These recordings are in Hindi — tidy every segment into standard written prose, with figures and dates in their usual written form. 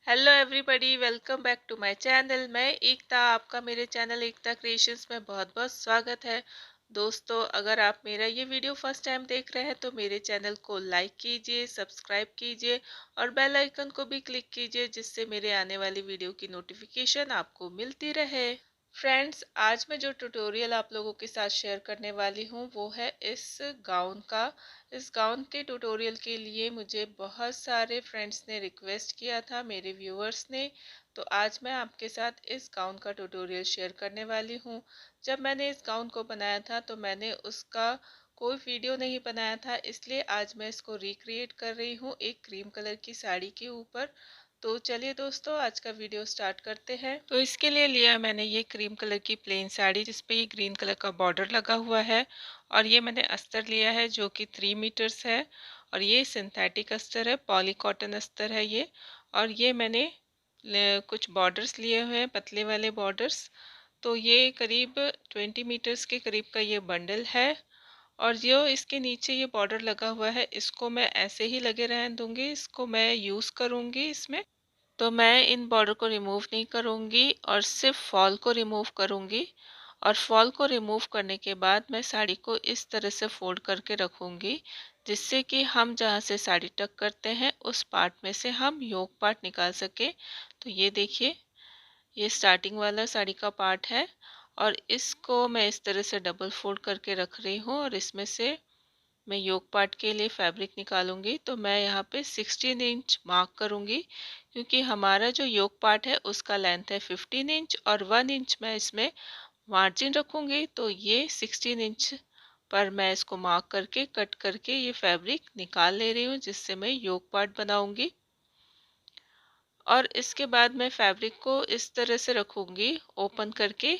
Hello everybody, welcome back to my channel. मैं एकता, आपका मेरे चैनल एकता क्रिएशंस में बहुत बहुत स्वागत है। दोस्तों, अगर आप मेरा ये वीडियो फर्स्ट टाइम देख रहे हैं तो मेरे चैनल को लाइक कीजिए, सब्सक्राइब कीजिए और बेल आइकन को भी क्लिक कीजिए, जिससे मेरे आने वाली वीडियो की नोटिफिकेशन आपको मिलती रहे। फ्रेंड्स, आज मैं जो ट्यूटोरियल आप लोगों के साथ शेयर करने वाली हूँ वो है इस गाउन का। इस गाउन के ट्यूटोरियल के लिए मुझे बहुत सारे फ्रेंड्स ने रिक्वेस्ट किया था, मेरे व्यूअर्स ने। तो आज मैं आपके साथ इस गाउन का ट्यूटोरियल शेयर करने वाली हूँ। जब मैंने इस गाउन को बनाया था तो मैंने उसका कोई वीडियो नहीं बनाया था, इसलिए आज मैं इसको रिक्रिएट कर रही हूँ एक क्रीम कलर की साड़ी के ऊपर। तो चलिए दोस्तों, आज का वीडियो स्टार्ट करते हैं। तो इसके लिए लिया मैंने ये क्रीम कलर की प्लेन साड़ी, जिसपे ये ग्रीन कलर का बॉर्डर लगा हुआ है। और ये मैंने अस्तर लिया है जो कि 3 मीटर्स है। और ये सिंथेटिक अस्तर है, पॉली कॉटन अस्तर है ये। और ये मैंने कुछ बॉर्डर्स लिए हुए हैं, पतले वाले बॉर्डर्स। तो ये करीब 20 मीटर्स के करीब का ये बंडल है। और जो इसके नीचे ये बॉर्डर लगा हुआ है, इसको मैं ऐसे ही लगे रहने दूंगी, इसको मैं यूज़ करूंगी इसमें। तो मैं इन बॉर्डर को रिमूव नहीं करूंगी और सिर्फ फॉल को रिमूव करूंगी। और फॉल को रिमूव करने के बाद मैं साड़ी को इस तरह से फोल्ड करके रखूंगी, जिससे कि हम जहाँ से साड़ी टक करते हैं उस पार्ट में से हम योक पार्ट निकाल सके। तो ये देखिए, ये स्टार्टिंग वाला साड़ी का पार्ट है। और इसको मैं इस तरह से डबल फोल्ड करके रख रही हूँ और इसमें से मैं योक पार्ट के लिए फैब्रिक निकालूंगी। तो मैं यहाँ पे 16 इंच मार्क करूंगी, क्योंकि हमारा जो योक पार्ट है उसका लेंथ है 15 इंच और 1 इंच मैं इसमें मार्जिन रखूंगी। तो ये 16 इंच पर मैं इसको मार्क करके कट करके ये फैब्रिक निकाल ले रही हूँ, जिससे मैं योक पार्ट बनाऊंगी। और इसके बाद मैं फैब्रिक को इस तरह से रखूंगी ओपन करके,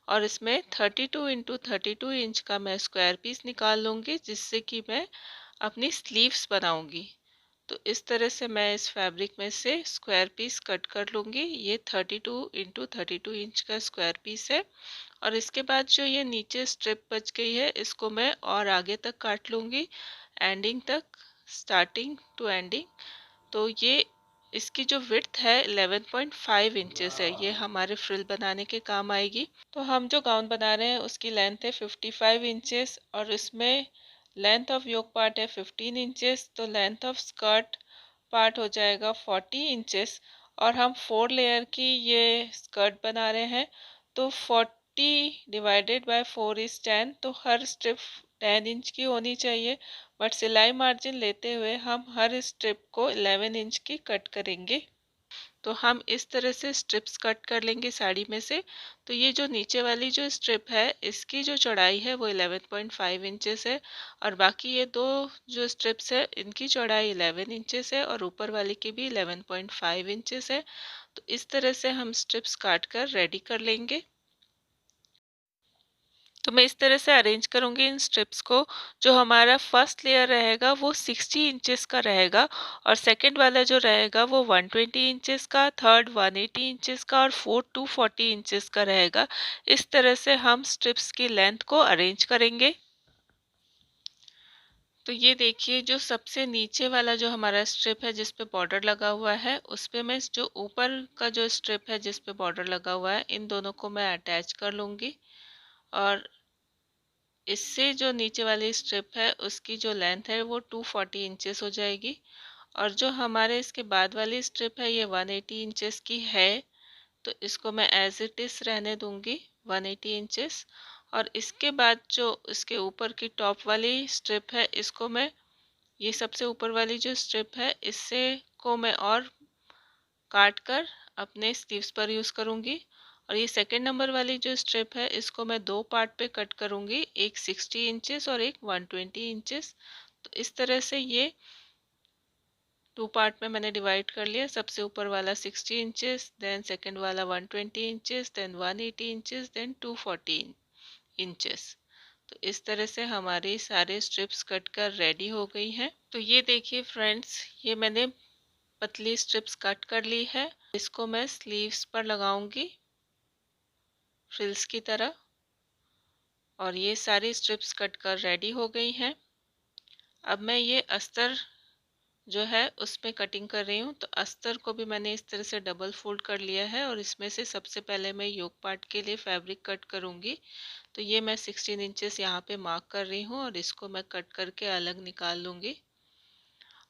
और इसमें 32 × 32 इंच का मैं स्क्वायर पीस निकाल लूँगी, जिससे कि मैं अपनी स्लीव्स बनाऊंगी। तो इस तरह से मैं इस फैब्रिक में से स्क्वायर पीस कट कर लूँगी। ये 32 × 32 इंच का स्क्वायर पीस है। और इसके बाद जो ये नीचे स्ट्रिप बच गई है, इसको मैं और आगे तक काट लूँगी, एंडिंग तक, स्टार्टिंग टू एंडिंग। तो ये इसकी जो विड्थ है 11.5 इंचेस है, ये हमारे फ्रिल बनाने के काम आएगी। तो हम जो गाउन बना रहे हैं उसकी लेंथ है 55 इंचेस, और इसमें लेंथ ऑफ योक पार्ट है 15 इंचेस। तो लेंथ ऑफ स्कर्ट पार्ट हो जाएगा 40 इंचेस। और हम 4 लेयर की ये स्कर्ट बना रहे हैं। तो 40 ÷ 4 = 10। तो हर स्ट्रिप 10 इंच की होनी चाहिए, बट सिलाई मार्जिन लेते हुए हम हर स्ट्रिप को 11 इंच की कट करेंगे। तो हम इस तरह से स्ट्रिप्स कट कर लेंगे साड़ी में से। तो ये जो नीचे वाली जो स्ट्रिप है, इसकी जो चौड़ाई है वो 11.5 इंचेस है। और बाकी ये दो जो स्ट्रिप्स है, इनकी चौड़ाई 11 इंचेस है और ऊपर वाली की भी 11.5 इंचेस है। तो इस तरह से हम स्ट्रिप्स काट कर रेडी कर लेंगे। तो मैं इस तरह से अरेंज करूंगी इन स्ट्रिप्स को। जो हमारा फर्स्ट लेयर रहेगा वो 60 इंचेस का रहेगा, और सेकंड वाला जो रहेगा वो 120 इंचेस का, थर्ड 180 इंचेस का और फोर्थ 240 इंचेस का रहेगा। इस तरह से हम स्ट्रिप्स की लेंथ को अरेंज करेंगे। तो ये देखिए, जो सबसे नीचे वाला जो हमारा स्ट्रिप है जिस पे बॉर्डर लगा हुआ है, उस पे मैं जो ऊपर का जो स्ट्रिप है जिस पे बॉर्डर लगा हुआ है, इन दोनों को मैं अटैच कर लूँगी। और इससे जो नीचे वाली स्ट्रिप है उसकी जो लेंथ है वो 240 इंचेस हो जाएगी। और जो हमारे इसके बाद वाली स्ट्रिप है ये 180 इंचेस की है। तो इसको मैं एज इट इज़ रहने दूंगी 180 इंचेस। और इसके बाद जो इसके ऊपर की टॉप वाली स्ट्रिप है, इसको मैं, ये सबसे ऊपर वाली जो स्ट्रिप है, इससे को मैं और काट कर अपने स्लीव्स पर यूज़ करूँगी। और ये सेकेंड नंबर वाली जो स्ट्रिप है, इसको मैं दो पार्ट पे कट करूँगी, एक 60 इंचेस और एक 120 इंचेस। तो इस तरह से ये टू पार्ट में मैंने डिवाइड कर लिया। सबसे ऊपर वाला 60 इंचेस, देन सेकेंड वाला 120 inches, then 180 inches, then 240 inches. तो इस तरह से हमारी सारे स्ट्रिप्स कट कर रेडी हो गई हैं। तो ये देखिए फ्रेंड्स, ये मैंने पतली स्ट्रिप्स कट कर ली है। इसको मैं स्लीव्स पर लगाऊंगी फ्रिल्स की तरह। और ये सारी स्ट्रिप्स कट कर रेडी हो गई हैं। अब मैं ये अस्तर जो है उसमें कटिंग कर रही हूँ। तो अस्तर को भी मैंने इस तरह से डबल फोल्ड कर लिया है और इसमें से सबसे पहले मैं योक पार्ट के लिए फैब्रिक कट करूँगी। तो ये मैं 16 इंचेस यहाँ पे मार्क कर रही हूँ और इसको मैं कट करके अलग निकाल लूँगी।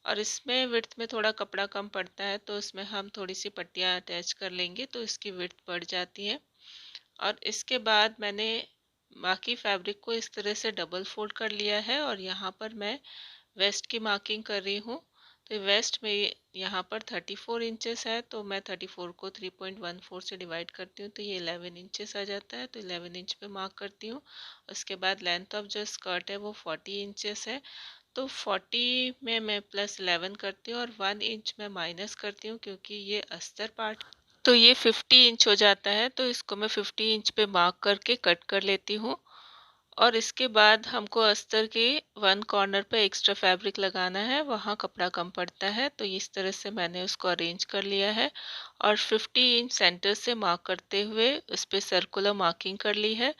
और इसमें विड्थ में थोड़ा कपड़ा कम पड़ता है तो इसमें हम थोड़ी सी पट्टियाँ अटैच कर लेंगे तो इसकी विड्थ बढ़ जाती है। और इसके बाद मैंने बाकी फैब्रिक को इस तरह से डबल फोल्ड कर लिया है और यहाँ पर मैं वेस्ट की मार्किंग कर रही हूँ। तो वेस्ट में यहाँ पर 34 इंचेस है तो मैं 34 को 3.14 से डिवाइड करती हूँ तो ये 11 इंचेस आ जाता है। तो 11 इंच पे मार्क करती हूँ। उसके बाद लेंथ ऑफ जो स्कर्ट है वो 40 इंचेस है तो 40 में मैं +11 करती हूँ और 1 इंच मैं माइनस करती हूँ क्योंकि ये अस्तर पार्ट। तो ये 50 इंच हो जाता है तो इसको मैं 50 इंच पे मार्क करके कट कर लेती हूँ। और इसके बाद हमको अस्तर के वन कॉर्नर पे एक्स्ट्रा फैब्रिक लगाना है, वहाँ कपड़ा कम पड़ता है तो इस तरह से मैंने उसको अरेंज कर लिया है। और 50 इंच सेंटर से मार्क करते हुए उस पर सर्कुलर मार्किंग कर ली है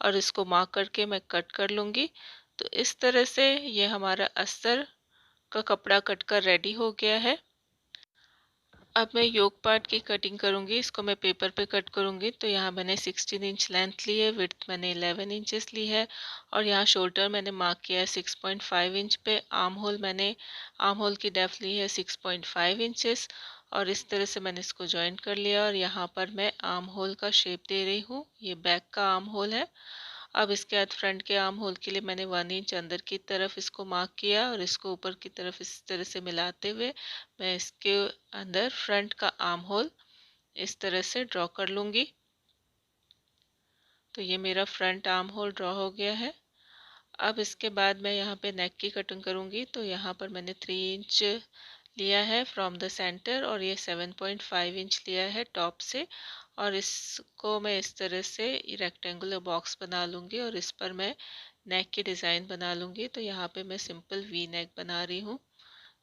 और इसको मार्क करके मैं कट कर लूँगी। तो इस तरह से ये हमारा अस्तर का कपड़ा कट कर रेडी हो गया है। अब मैं योक पार्ट की कटिंग करूंगी। इसको मैं पेपर पे कट करूंगी। तो यहाँ मैंने 16 इंच लेंथ ली है, विड्थ मैंने 11 इंचेस ली है और यहाँ शोल्डर मैंने मार्क किया है 6.5 इंच पे। आर्म होल की डेप्थ ली है 6.5 इंचेस और इस तरह से मैंने इसको जॉइंट कर लिया और यहाँ पर मैं आर्म होल का शेप दे रही हूँ। ये बैक का आर्म होल है। अब इसके बाद फ्रंट के आर्म होल के लिए मैंने 1 इंच अंदर की तरफ इसको मार्क किया और इसको ऊपर की तरफ इस तरह से मिलाते हुए मैं इसके अंदर फ्रंट का आर्म होल इस तरह से ड्रॉ कर लूँगी। तो ये मेरा फ्रंट आर्म होल ड्रॉ हो गया है। अब इसके बाद मैं यहाँ पे नेक की कटिंग करूँगी। तो यहाँ पर मैंने 3 इंच लिया है फ्रॉम द सेंटर और ये 7.5 इंच लिया है टॉप से और इसको मैं इस तरह से रेक्टेंगुलर बॉक्स बना लूँगी और इस पर मैं नेक की डिज़ाइन बना लूँगी। तो यहाँ पे मैं सिंपल वी नेक बना रही हूँ।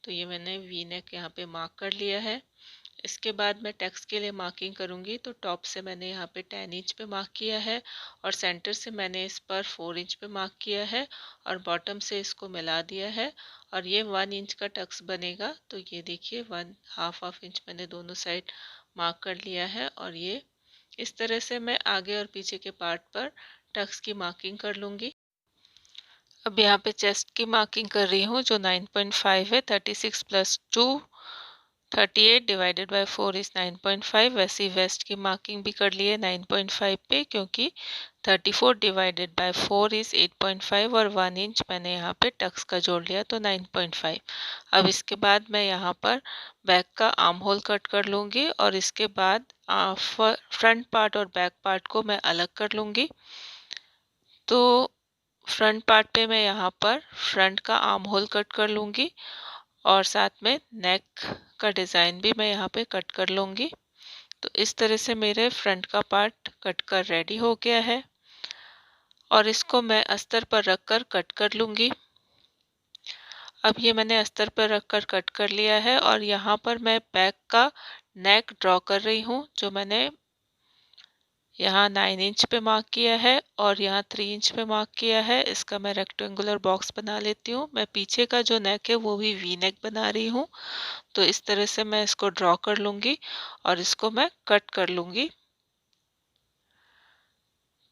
तो ये मैंने वी नेक यहाँ पे मार्क कर लिया है। इसके बाद मैं टक्स के लिए मार्किंग करूँगी। तो टॉप से मैंने यहाँ पे 10 इंच पे मार्क किया है और सेंटर से मैंने इस पर 4 इंच पे मार्क किया है और बॉटम से इसको मिला दिया है और ये 1 इंच का टक्स बनेगा। तो ये देखिए 1 हाफ इंच मैंने दोनों साइड मार्क कर लिया है और ये इस तरह से मैं आगे और पीछे के पार्ट पर टक्स की मार्किंग कर लूँगी। अब यहाँ पे चेस्ट की मार्किंग कर रही हूँ जो 9.5 है। 36 + 2 38 डिवाइडेड बाय 4 इज 9.5। वैसे ही वेस्ट की मार्किंग भी कर लिए 9.5 पे क्योंकि 34 डिवाइडेड बाय 4 इज 8.5 और 1 इंच मैंने यहाँ पे टक्स का जोड़ लिया तो 9.5। अब इसके बाद मैं यहाँ पर बैक का आर्म होल कट कर लूँगी और इसके बाद फ्रंट पार्ट और बैक पार्ट को मैं अलग कर लूँगी। तो फ्रंट पार्ट पे मैं यहाँ पर फ्रंट का आर्म होल कट कर लूँगी और साथ में नेक का डिज़ाइन भी मैं यहाँ पे कट कर लूँगी। तो इस तरह से मेरे फ्रंट का पार्ट कट कर रेडी हो गया है और इसको मैं अस्तर पर रख कर कट कर लूँगी। अब ये मैंने अस्तर पर रख कर कट कर लिया है और यहाँ पर मैं बैक का नेक ड्रॉ कर रही हूँ जो मैंने यहाँ 9 इंच पे मार्क किया है और यहाँ 3 इंच पे मार्क किया है। इसका मैं रेक्टेंगुलर बॉक्स बना लेती हूँ। मैं पीछे का जो नेक है वो भी वी नेक बना रही हूँ। तो इस तरह से मैं इसको ड्रॉ कर लूँगी और इसको मैं कट कर लूँगी।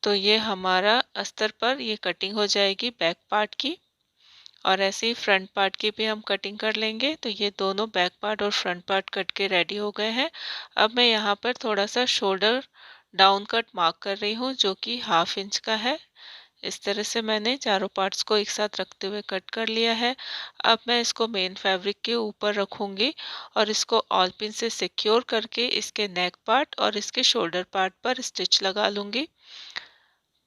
तो ये हमारा अस्तर पर ये कटिंग हो जाएगी बैक पार्ट की और ऐसे ही फ्रंट पार्ट की भी हम कटिंग कर लेंगे। तो ये दोनों बैक पार्ट और फ्रंट पार्ट कट के रेडी हो गए हैं। अब मैं यहाँ पर थोड़ा सा शोल्डर डाउन कट मार्क कर रही हूँ जो कि 1/2 इंच का है। इस तरह से मैंने चारों पार्ट्स को एक साथ रखते हुए कट कर लिया है। अब मैं इसको मेन फैब्रिक के ऊपर रखूँगी और इसको ऑल पिन से सिक्योर करके इसके नेक पार्ट और इसके शोल्डर पार्ट पर स्टिच लगा लूँगी।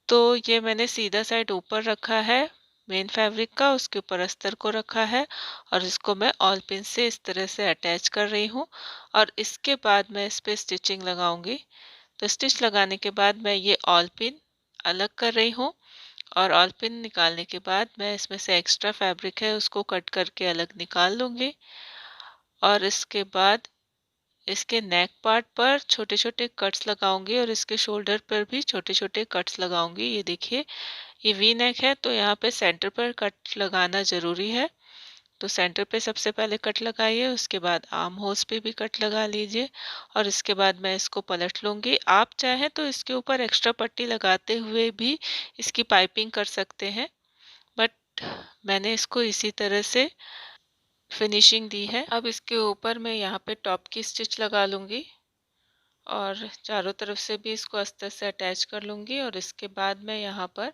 तो ये मैंने सीधा साइड ऊपर रखा है मेन फैब्रिक का, उसके ऊपर अस्तर को रखा है और इसको मैं ऑल पिन से इस तरह से अटैच कर रही हूँ और इसके बाद मैं इस पर स्टिचिंग लगाऊंगी। तो स्टिच लगाने के बाद मैं ये ऑल पिन अलग कर रही हूँ और ऑल पिन निकालने के बाद मैं इसमें से एक्स्ट्रा फैब्रिक है उसको कट करके अलग निकाल लूँगी और इसके बाद इसके नेक पार्ट पर छोटे छोटे कट्स लगाऊंगी और इसके शोल्डर पर भी छोटे छोटे कट्स लगाऊंगी। ये देखिए ये वी नेक है तो यहाँ पे सेंटर पर कट लगाना ज़रूरी है। तो सेंटर पे सबसे पहले कट लगाइए, उसके बाद आर्म होल्स पे भी कट लगा लीजिए और इसके बाद मैं इसको पलट लूँगी। आप चाहें तो इसके ऊपर एक्स्ट्रा पट्टी लगाते हुए भी इसकी पाइपिंग कर सकते हैं, बट मैंने इसको इसी तरह से फिनिशिंग दी है। अब इसके ऊपर मैं यहाँ पे टॉप की स्टिच लगा लूँगी और चारों तरफ से भी इसको अस्तर से अटैच कर लूँगी और इसके बाद मैं यहाँ पर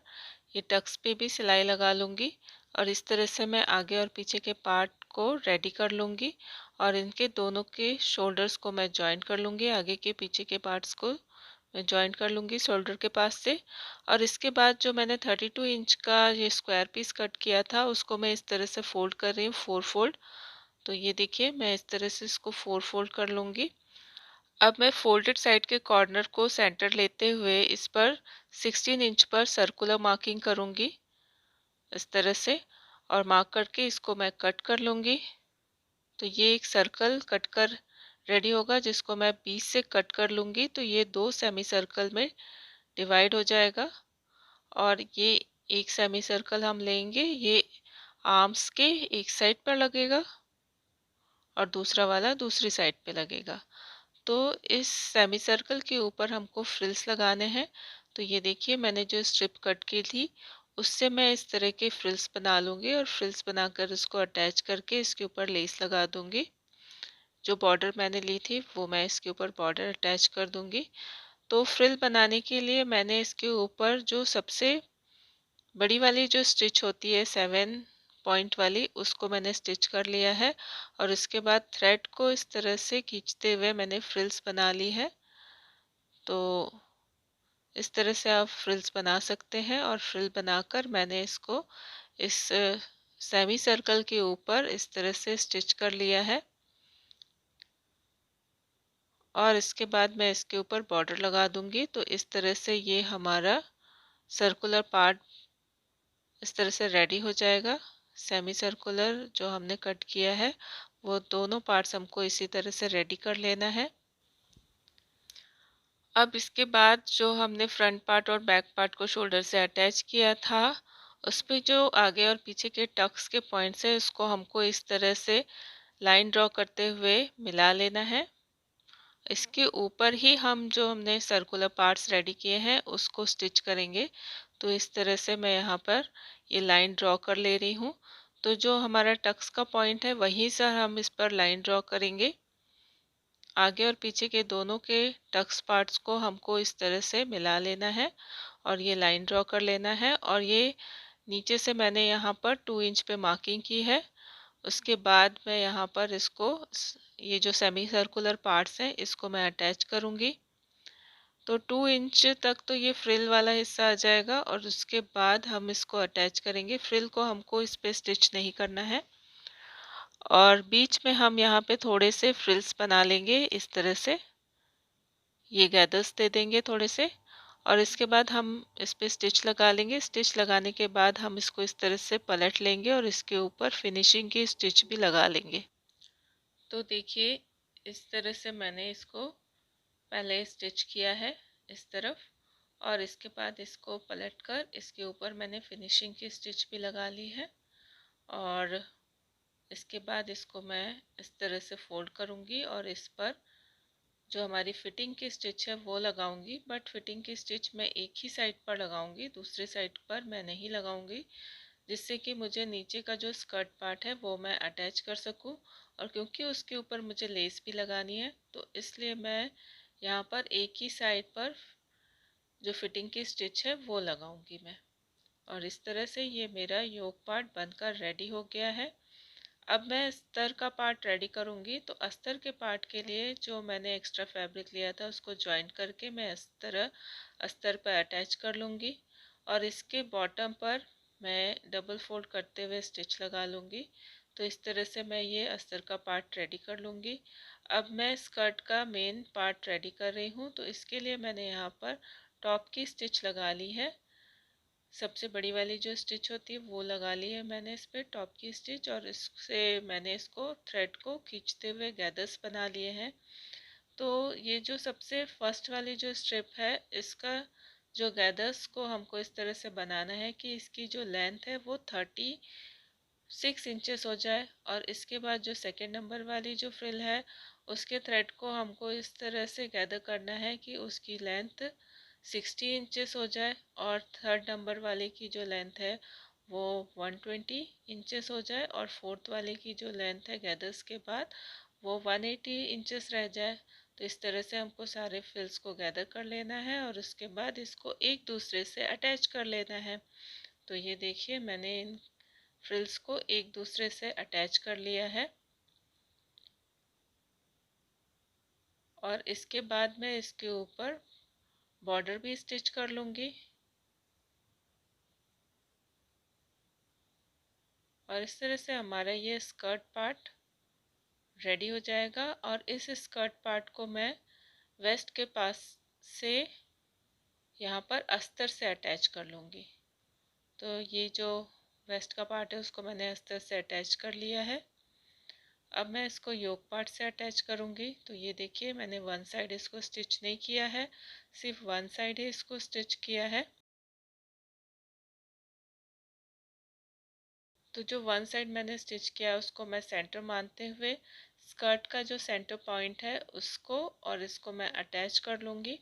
ये टक्स पे भी सिलाई लगा लूँगी और इस तरह से मैं आगे और पीछे के पार्ट को रेडी कर लूँगी और इनके दोनों के शोल्डर्स को मैं जॉइंट कर लूँगी। आगे के पीछे के पार्ट्स को मैं जॉइंट कर लूँगी शोल्डर के पास से और इसके बाद जो मैंने 32 इंच का ये स्क्वायर पीस कट किया था उसको मैं इस तरह से फोल्ड कर रही हूँ, 4 फोल्ड। तो ये देखिए मैं इस तरह से इसको 4 फोल्ड कर लूँगी। अब मैं फोल्डेड साइड के कॉर्नर को सेंटर लेते हुए इस पर 16 इंच पर सर्कुलर मार्किंग करूँगी इस तरह से और मार्क करके इसको मैं कट कर लूँगी। तो ये एक सर्कल कट कर रेडी होगा जिसको मैं 20 से कट कर लूँगी, तो ये 2 सेमी सर्कल में डिवाइड हो जाएगा और ये एक सेमी सर्कल हम लेंगे, ये आर्म्स के एक साइड पर लगेगा और दूसरा वाला दूसरी साइड पे लगेगा। तो इस सेमी सर्कल के ऊपर हमको फ्रिल्स लगाने हैं। तो ये देखिए मैंने जो स्ट्रिप कट की थी उससे मैं इस तरह के फ्रिल्स बना लूँगी और फ्रिल्स बनाकर इसको अटैच करके इसके ऊपर लेस लगा दूँगी। जो बॉर्डर मैंने ली थी वो मैं इसके ऊपर बॉर्डर अटैच कर दूँगी। तो फ्रिल बनाने के लिए मैंने इसके ऊपर जो सबसे बड़ी वाली जो स्टिच होती है 7 पॉइंट वाली उसको मैंने स्टिच कर लिया है और उसके बाद थ्रेड को इस तरह से खींचते हुए मैंने फ्रिल्स बना ली है। तो इस तरह से आप फ्रिल्स बना सकते हैं और फ्रिल बनाकर मैंने इसको इस सेमी सर्कल के ऊपर इस तरह से स्टिच कर लिया है और इसके बाद मैं इसके ऊपर बॉर्डर लगा दूंगी। तो इस तरह से ये हमारा सर्कुलर पार्ट इस तरह से रेडी हो जाएगा। सेमी सर्कुलर जो हमने कट किया है वो दोनों पार्ट्स हमको इसी तरह से रेडी कर लेना है। अब इसके बाद जो हमने फ्रंट पार्ट और बैक पार्ट को शोल्डर से अटैच किया था उस पे जो आगे और पीछे के टक्स के पॉइंट्स है उसको हमको इस तरह से लाइन ड्रॉ करते हुए मिला लेना है। इसके ऊपर ही हम जो हमने सर्कुलर पार्ट्स रेडी किए हैं उसको स्टिच करेंगे। तो इस तरह से मैं यहाँ पर ये लाइन ड्रॉ कर ले रही हूँ। तो जो हमारा टक्स का पॉइंट है वहीं से हम इस पर लाइन ड्रॉ करेंगे। आगे और पीछे के दोनों के टक्स पार्ट्स को हमको इस तरह से मिला लेना है और ये लाइन ड्रॉ कर लेना है और ये नीचे से मैंने यहाँ पर 2 इंच पे मार्किंग की है। उसके बाद मैं यहाँ पर इसको ये जो सेमी सर्कुलर पार्ट्स हैं इसको मैं अटैच करूँगी। तो 2 इंच तक तो ये फ्रिल वाला हिस्सा आ जाएगा और उसके बाद हम इसको अटैच करेंगे। फ्रिल को हमको इस पे स्टिच नहीं करना है और बीच में हम यहाँ पे थोड़े से फ्रिल्स बना लेंगे इस तरह से, ये गैदर्स दे देंगे थोड़े से और इसके बाद हम इस पे स्टिच लगा लेंगे। स्टिच लगाने के बाद हम इसको इस तरह से पलट लेंगे और इसके ऊपर फिनिशिंग की स्टिच भी लगा लेंगे। तो देखिए इस तरह से मैंने इसको पहले स्टिच किया है इस तरफ और इसके बाद इसको पलटकर इसके ऊपर मैंने फिनिशिंग की स्टिच भी लगा ली है और इसके बाद इसको मैं इस तरह से फोल्ड करूँगी और इस पर जो हमारी फिटिंग की स्टिच है वो लगाऊंगी। बट फिटिंग की स्टिच मैं एक ही साइड पर लगाऊंगी, दूसरे साइड पर मैं नहीं लगाऊंगी, जिससे कि मुझे नीचे का जो स्कर्ट पार्ट है वो मैं अटैच कर सकूं। और क्योंकि उसके ऊपर मुझे लेस भी लगानी है तो इसलिए मैं यहाँ पर एक ही साइड पर जो फिटिंग की स्टिच है वो लगाऊंगी मैं। और इस तरह से ये मेरा योक पार्ट बनकर रेडी हो गया है। अब मैं अस्तर का पार्ट रेडी करूँगी। तो अस्तर के पार्ट के लिए जो मैंने एक्स्ट्रा फैब्रिक लिया था उसको ज्वाइंट करके मैं इस तरह अस्तर पर अटैच कर लूँगी और इसके बॉटम पर मैं डबल फोल्ड करते हुए स्टिच लगा लूँगी। तो इस तरह से मैं ये अस्तर का पार्ट रेडी कर लूँगी। अब मैं स्कर्ट का मेन पार्ट रेडी कर रही हूँ। तो इसके लिए मैंने यहाँ पर टॉप की स्टिच लगा ली है, सबसे बड़ी वाली जो स्टिच होती है वो लगा ली है मैंने इस पे टॉप की स्टिच और इससे मैंने इसको थ्रेड को खींचते हुए गैदर्स बना लिए हैं। तो ये जो सबसे फर्स्ट वाली जो स्ट्रिप है इसका जो गैदर्स को हमको इस तरह से बनाना है कि इसकी जो लेंथ है वो 30 6 इंचेस हो जाए। और इसके बाद जो सेकेंड नंबर वाली जो फ्रिल है उसके थ्रेड को हमको इस तरह से गैदर करना है कि उसकी लेंथ 60 इंचेस हो जाए, और थर्ड नंबर वाले की जो लेंथ है वो 120 इंचेस हो जाए, और फोर्थ वाले की जो लेंथ है गैदर्स के बाद वो 180 इंचेस रह जाए। तो इस तरह से हमको सारे फ्रिल्स को गैदर कर लेना है और उसके बाद इसको एक दूसरे से अटैच कर लेना है। तो ये देखिए मैंने इन फ्रिल्स को एक दूसरे से अटैच कर लिया है। और इसके बाद मैं इसके ऊपर बॉर्डर भी स्टिच कर लूँगी। और इस तरह से हमारा ये स्कर्ट पार्ट रेडी हो जाएगा। और इस स्कर्ट पार्ट को मैं वेस्ट के पास से यहाँ पर अस्तर से अटैच कर लूँगी। तो ये जो वेस्ट का पार्ट है उसको मैंने अस्तर से अटैच कर लिया है। अब मैं इसको योक पार्ट से अटैच करूँगी। तो ये देखिए मैंने वन साइड इसको स्टिच नहीं किया है, सिर्फ वन साइड ही इसको स्टिच किया है। तो जो वन साइड मैंने स्टिच किया है उसको मैं सेंटर मानते हुए स्कर्ट का जो सेंटर पॉइंट है उसको और इसको मैं अटैच कर लूँगी।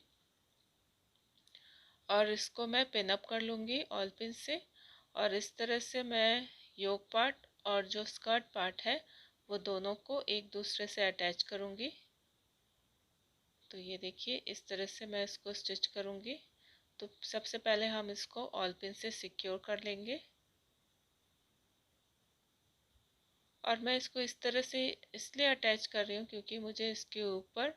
और इसको मैं पिन अप कर लूँगी ऑल पिन से। और इस तरह से मैं योक पार्ट और जो स्कर्ट पार्ट है वो दोनों को एक दूसरे से अटैच करूँगी। तो ये देखिए इस तरह से मैं इसको स्टिच करूँगी। तो सबसे पहले हम इसको ऑल पिन से सिक्योर कर लेंगे। और मैं इसको इस तरह से इसलिए अटैच कर रही हूँ क्योंकि मुझे इसके ऊपर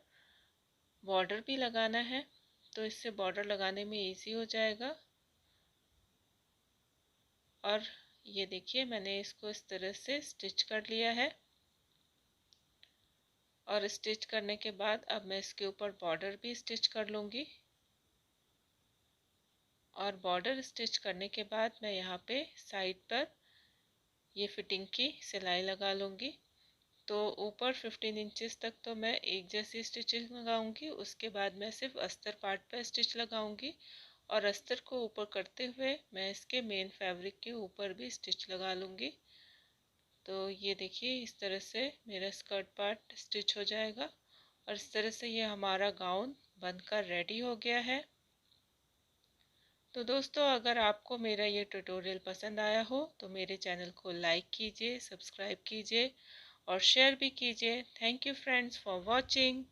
बॉर्डर भी लगाना है, तो इससे बॉर्डर लगाने में इजी हो जाएगा। और ये देखिए मैंने इसको इस तरह से स्टिच कर लिया है। और स्टिच करने के बाद अब मैं इसके ऊपर बॉर्डर भी स्टिच कर लूँगी। और बॉर्डर स्टिच करने के बाद मैं यहाँ पे साइड पर ये फिटिंग की सिलाई लगा लूँगी। तो ऊपर 15 इंचेस तक तो मैं एक जैसी स्टिचिंग लगाऊंगी, उसके बाद मैं सिर्फ अस्तर पार्ट पर स्टिच लगाऊंगी। और अस्तर को ऊपर करते हुए मैं इसके मेन फैब्रिक के ऊपर भी स्टिच लगा लूँगी। तो ये देखिए इस तरह से मेरा स्कर्ट पार्ट स्टिच हो जाएगा। और इस तरह से ये हमारा गाउन बनकर रेडी हो गया है। तो दोस्तों अगर आपको मेरा ये ट्यूटोरियल पसंद आया हो तो मेरे चैनल को लाइक कीजिए, सब्सक्राइब कीजिए और शेयर भी कीजिए। Thank you friends for watching.